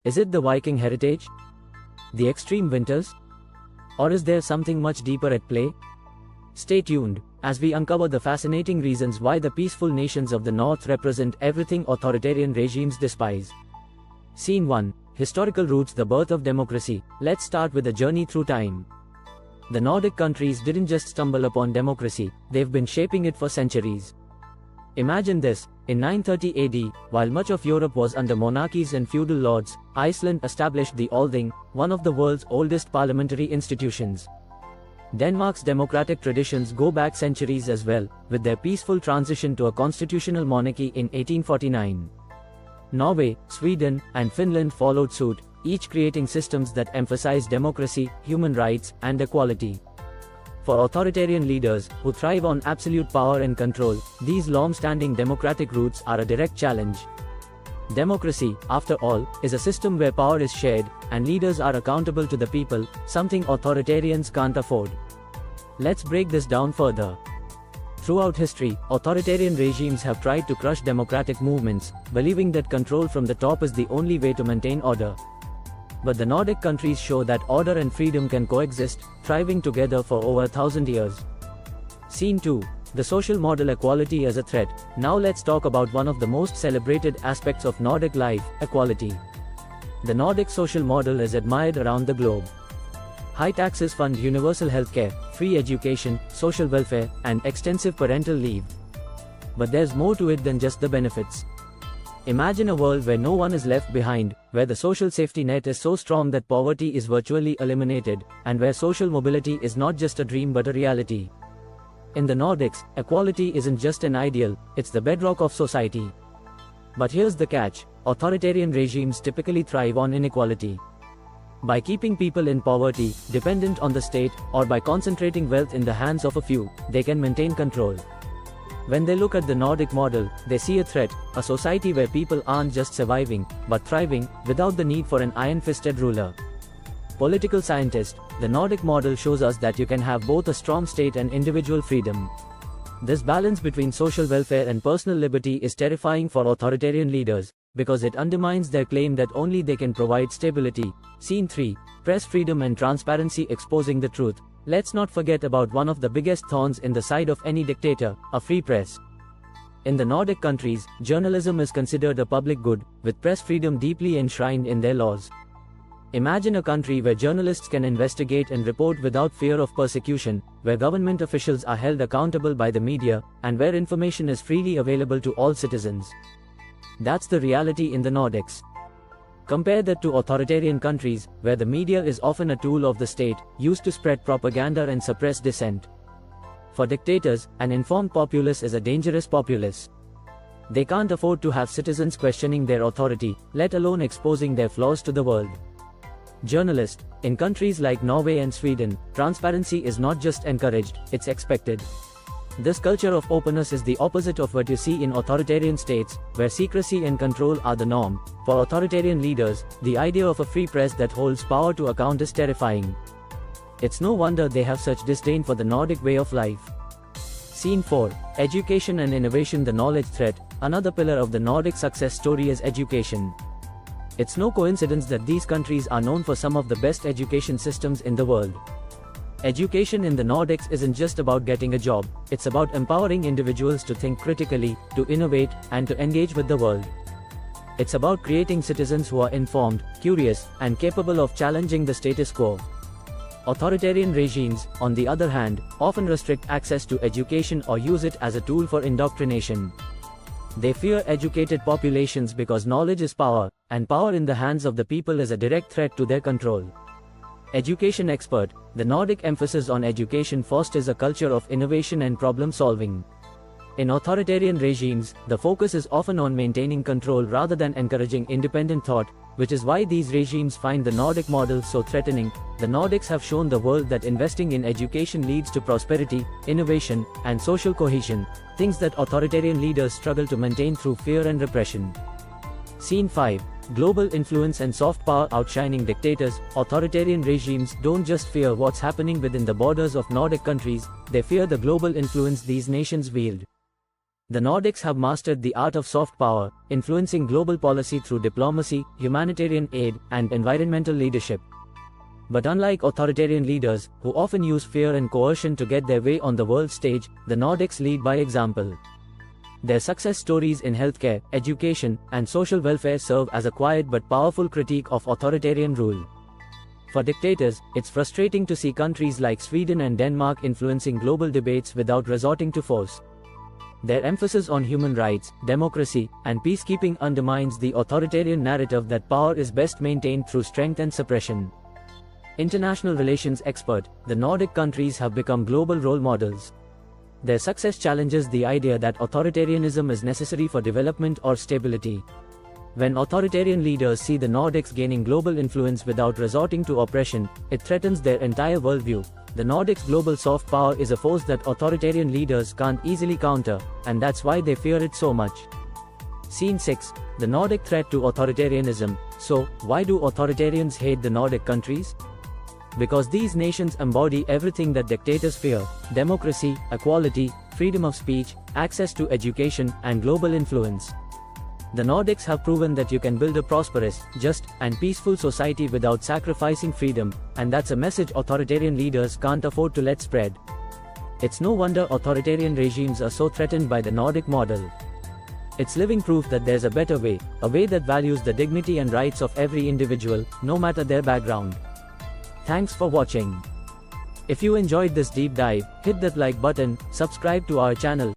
Is it the Viking heritage? The extreme winters? Or is there something much deeper at play? Stay tuned, as we uncover the fascinating reasons why the peaceful nations of the North represent everything authoritarian regimes despise. Scene 1. Historical Roots: The Birth of Democracy. Let's start with a journey through time. The Nordic countries didn't just stumble upon democracy, they've been shaping it for centuries. Imagine this, in 930 AD, while much of Europe was under monarchies and feudal lords, Iceland established the Althing, one of the world's oldest parliamentary institutions. Denmark's democratic traditions go back centuries as well, with their peaceful transition to a constitutional monarchy in 1849. Norway, Sweden, and Finland followed suit, each creating systems that emphasize democracy, human rights, and equality. For authoritarian leaders, who thrive on absolute power and control, these long-standing democratic roots are a direct challenge. Democracy, after all, is a system where power is shared, and leaders are accountable to the people, something authoritarians can't afford. Let's break this down further. Throughout history, authoritarian regimes have tried to crush democratic movements, believing that control from the top is the only way to maintain order. But the Nordic countries show that order and freedom can coexist, thriving together for over 1,000 years. Scene 2. The social model: equality as a threat. Now let's talk about one of the most celebrated aspects of Nordic life: equality. The Nordic social model is admired around the globe. High taxes fund universal healthcare, free education, social welfare, and extensive parental leave. But there's more to it than just the benefits. Imagine a world where no one is left behind, where the social safety net is so strong that poverty is virtually eliminated, and where social mobility is not just a dream but a reality. In the Nordics, equality isn't just an ideal, it's the bedrock of society. But here's the catch: authoritarian regimes typically thrive on inequality. By keeping people in poverty, dependent on the state, or by concentrating wealth in the hands of a few, they can maintain control. When they look at the Nordic model, they see a threat: a society where people aren't just surviving, but thriving, without the need for an iron-fisted ruler. Political scientist, the Nordic model shows us that you can have both a strong state and individual freedom. This balance between social welfare and personal liberty is terrifying for authoritarian leaders, because it undermines their claim that only they can provide stability. Scene 3. Press freedom and transparency: exposing the truth. Let's not forget about one of the biggest thorns in the side of any dictator: a free press. In the Nordic countries, journalism is considered a public good, with press freedom deeply enshrined in their laws. Imagine a country where journalists can investigate and report without fear of persecution, where government officials are held accountable by the media, and where information is freely available to all citizens. That's the reality in the Nordics. Compare that to authoritarian countries, where the media is often a tool of the state, used to spread propaganda and suppress dissent. For dictators, an informed populace is a dangerous populace. They can't afford to have citizens questioning their authority, let alone exposing their flaws to the world. Journalist: in countries like Norway and Sweden, transparency is not just encouraged, it's expected. This culture of openness is the opposite of what you see in authoritarian states, where secrecy and control are the norm. For authoritarian leaders, the idea of a free press that holds power to account is terrifying. It's no wonder they have such disdain for the Nordic way of life. Scene 4. Education and innovation: the knowledge threat. Another pillar of the Nordic success story is education. It's no coincidence that these countries are known for some of the best education systems in the world. Education in the Nordics isn't just about getting a job, it's about empowering individuals to think critically, to innovate, and to engage with the world. It's about creating citizens who are informed, curious, and capable of challenging the status quo. Authoritarian regimes, on the other hand, often restrict access to education or use it as a tool for indoctrination. They fear educated populations because knowledge is power, and power in the hands of the people is a direct threat to their control. Education expert: the Nordic emphasis on education fosters a culture of innovation and problem solving. In authoritarian regimes, the focus is often on maintaining control rather than encouraging independent thought, which is why these regimes find the Nordic model so threatening. The Nordics have shown the world that investing in education leads to prosperity, innovation, and social cohesion, things that authoritarian leaders struggle to maintain through fear and repression. Scene 5. Global influence and soft power outshining dictators. Authoritarian regimes don't just fear what's happening within the borders of Nordic countries, they fear the global influence these nations wield. The Nordics have mastered the art of soft power, influencing global policy through diplomacy, humanitarian aid, and environmental leadership. But unlike authoritarian leaders, who often use fear and coercion to get their way on the world stage, the Nordics lead by example. Their success stories in healthcare, education, and social welfare serve as a quiet but powerful critique of authoritarian rule. For dictators, it's frustrating to see countries like Sweden and Denmark influencing global debates without resorting to force. Their emphasis on human rights, democracy, and peacekeeping undermines the authoritarian narrative that power is best maintained through strength and suppression. International relations expert, the Nordic countries have become global role models. Their success challenges the idea that authoritarianism is necessary for development or stability. When authoritarian leaders see the Nordics gaining global influence without resorting to oppression, it threatens their entire worldview. The Nordics' global soft power is a force that authoritarian leaders can't easily counter, and that's why they fear it so much. Scene 6. The Nordic threat to authoritarianism. So, why do authoritarians hate the Nordic countries? Because these nations embody everything that dictators fear: democracy, equality, freedom of speech, access to education, and global influence. The Nordics have proven that you can build a prosperous, just, and peaceful society without sacrificing freedom, and that's a message authoritarian leaders can't afford to let spread. It's no wonder authoritarian regimes are so threatened by the Nordic model. It's living proof that there's a better way, a way that values the dignity and rights of every individual, no matter their background. Thanks for watching. If you enjoyed this deep dive, hit that like button, subscribe to our channel,